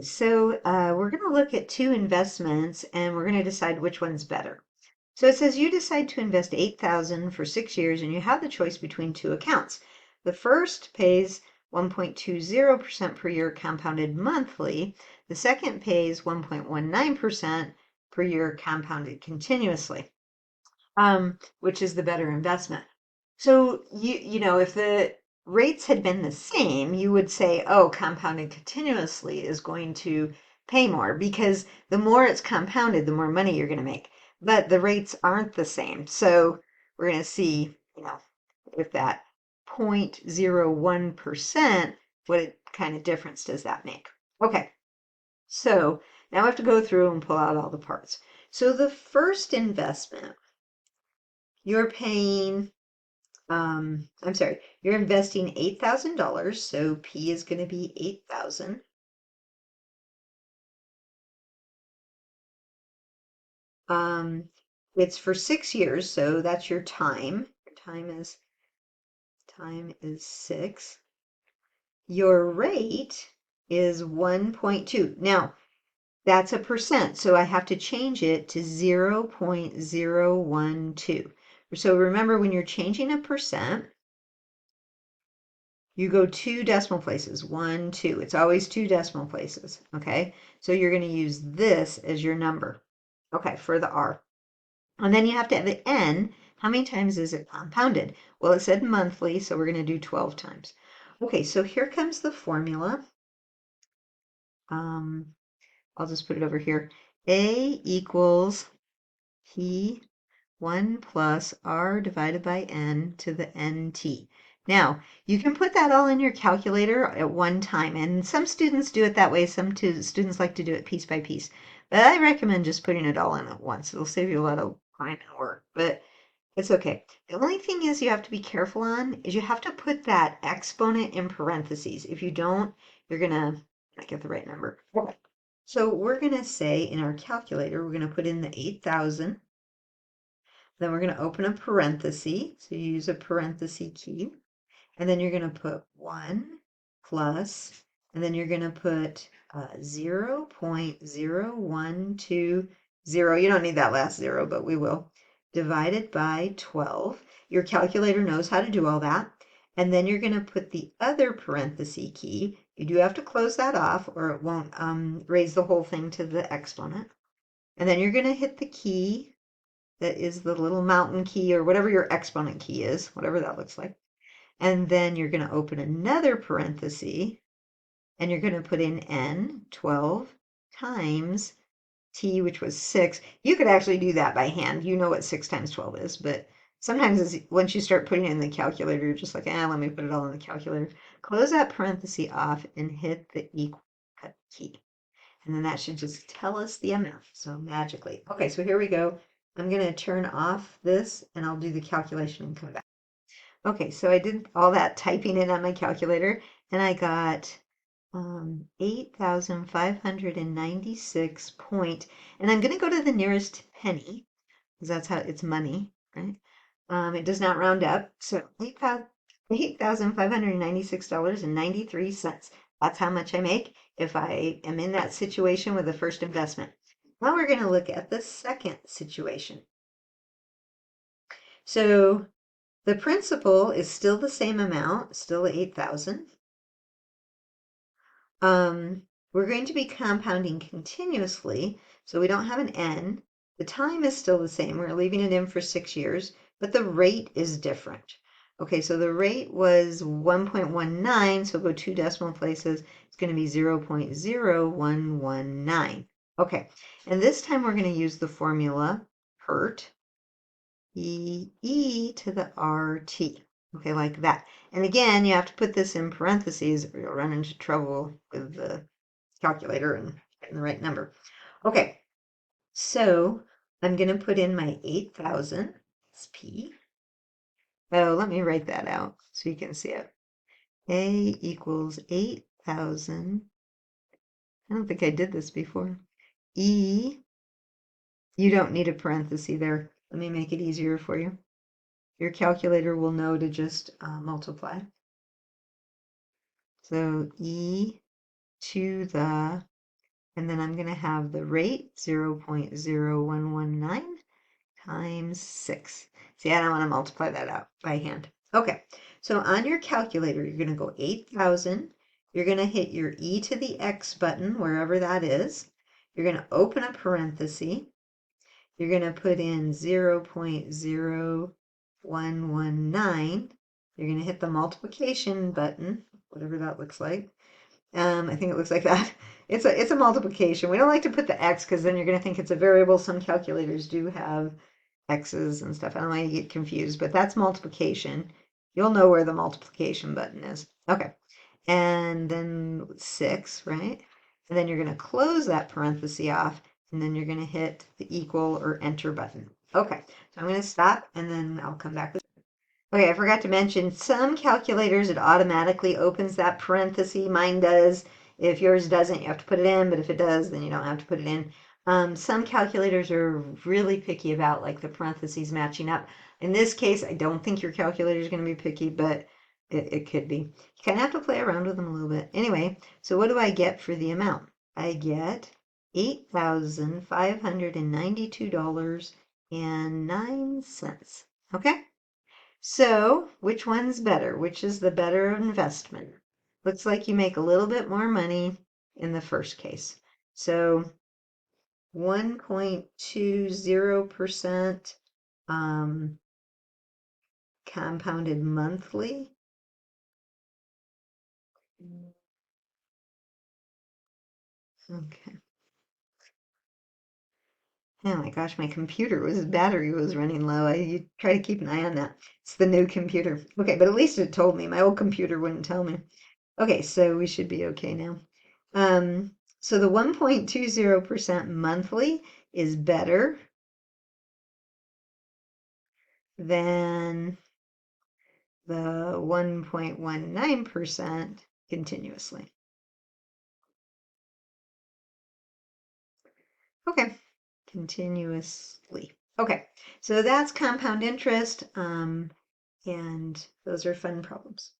So we're going to look at two investments and we're going to decide which one's better. So it says you decide to invest 8,000 for 6 years and you have the choice between two accounts. The first pays 1.20% per year compounded monthly. The second pays 1.19% per year compounded continuously, which is the better investment. So if the rates had been the same, you would say, oh, compounding continuously is going to pay more because the more it's compounded, the more money you're going to make. But the rates aren't the same. So we're going to see, with that 0.01%, what kind of difference does that make? Okay, so now I have to go through and pull out all the parts. So the first investment, you're paying I'm sorry, you're investing $8,000, so P is going to be 8,000. It's for 6 years, so that's your time. Your time is 6. Your rate is 1.2. Now, that's a percent, so I have to change it to 0.012. So remember, when you're changing a percent, you go two decimal places, 1, 2. It's always two decimal places, okay? So you're going to use this as your number, okay, for the R. And then you have to have the N. How many times is it compounded? Well, it said monthly, so we're going to do 12 times. Okay, so here comes the formula. I'll just put it over here. A equals P1 plus R divided by N to the NT. Now, you can put that all in your calculator at one time, and some students do it that way. Some students like to do it piece by piece. But I recommend just putting it all in at once. It'll save you a lot of time and work, but it's okay. The only thing is you have to be careful on is you have to put that exponent in parentheses. If you don't, you're gonna not get the right number. Okay. So we're gonna say in our calculator, we're gonna put in the 8,000. Then we're going to open a parenthesis. So you use a parenthesis key. And then you're going to put 1 plus, and then you're going to put 0.0120. You don't need that last zero, but we will. Divided by 12. Your calculator knows how to do all that. And then you're going to put the other parenthesis key. You do have to close that off or it won't raise the whole thing to the exponent. And then you're going to hit the key that is the little mountain key or whatever your exponent key is, whatever that looks like. And then you're going to open another parenthesis and you're going to put in N, 12 times T, which was 6. You could actually do that by hand. You know what 6 times 12 is, but sometimes once you start putting it in the calculator, you're just like, let me put it all in the calculator. Close that parenthesis off and hit the equal key. And then that should just tell us the amount. So magically. Okay, so here we go. I'm going to turn off this and I'll do the calculation and come back. Okay, so I did all that typing in on my calculator and I got 8,596 point, and I'm going to go to the nearest penny because that's how it's money, right? It does not round up. So $8,596.93. That's how much I make if I am in that situation with the first investment. Now we're going to look at the second situation. So the principal is still the same amount, still 8,000. We're going to be compounding continuously, so we don't have an N. The time is still the same. We're leaving it in for 6 years, but the rate is different. Okay, so the rate was 1.19, so go two decimal places. It's going to be 0.0119. Okay, and this time we're going to use the formula PERT, E to the RT. Okay, like that. And again, you have to put this in parentheses or you'll run into trouble with the calculator and getting the right number. Okay, so I'm going to put in my 8,000. It's P. Oh, let me write that out so you can see it. A equals 8,000. I don't think I did this before. E, you don't need a parenthesis there. Let me make it easier for you. Your calculator will know to just multiply. So E to the And then I'm going to have the rate 0.0119 times 6. See, I don't want to multiply that out by hand. Okay, so on your calculator, you're going to go 8,000. You're going to hit your e to the x button, wherever that is. You're going to open a parenthesis. You're going to put in 0.0119. You're going to hit the multiplication button, whatever that looks like. I think it looks like that. It's a multiplication. We don't like to put the x because then you're going to think it's a variable. Some calculators do have x's and stuff. I don't want you to get confused, but that's multiplication. You'll know where the multiplication button is. Okay. And then 6, right? And then you're going to close that parenthesis off, and then you're going to hit the equal or enter button. Okay, so I'm going to stop, and then I'll come back with. Okay, I forgot to mention, some calculators, it automatically opens that parenthesis. Mine does. If yours doesn't, you have to put it in, but if it does, then you don't have to put it in. Some calculators are really picky about like the parentheses matching up. In this case, I don't think your calculator is going to be picky, but it could be. You kind of have to play around with them a little bit. Anyway, so what do I get for the amount? I get $8,592.09. Okay? So, which one's better? Which is the better investment? Looks like you make a little bit more money in the first case. So, 1.20% compounded monthly. Okay. Oh my gosh, my battery was running low. You try to keep an eye on that. It's the new computer. Okay, but at least it told me. My old computer wouldn't tell me. Okay, so we should be okay now. So the 1.20% monthly is better than the 1.19% continuously. Okay, continuously. Okay, so that's compound interest, and those are fun problems.